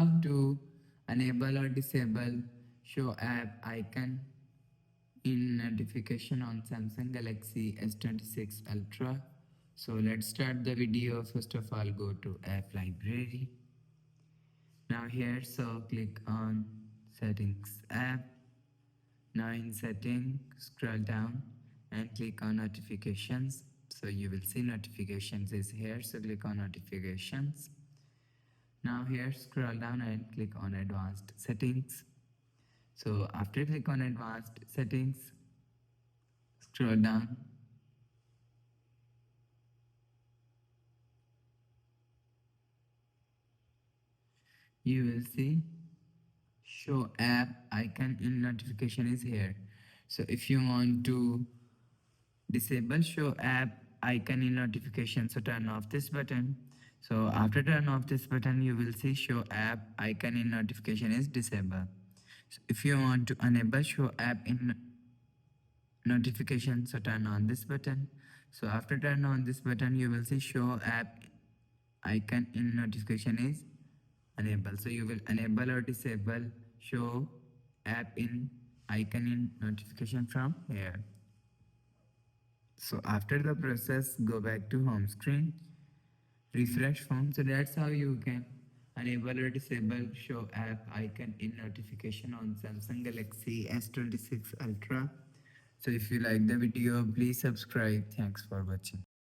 how to enable or disable show app icon in notification on Samsung Galaxy S26 Ultra. So let's start the video. First of all, go to app library. Now here, so click on settings app. Now in setting, scroll down and click on notifications. So you will see notifications is here. So click on notifications. Now here, scroll down and click on advanced settings. So after click on advanced settings, scroll down. You will see show app icon in notification is here. So if you want to disable show app icon in notification, so turn off this button. So after turn off this button, you will see show app icon in notification is disabled. So if you want to enable show app in notification, so turn on this button. So after turn on this button, you will see show app icon in notification is enable. So you will enable or disable show app in icon in notification from here. So after the process, go back to home screen, refresh phone. So that's how you can enable or disable show app icon in notification on Samsung Galaxy S26 Ultra. So if you like the video, please subscribe. Thanks for watching.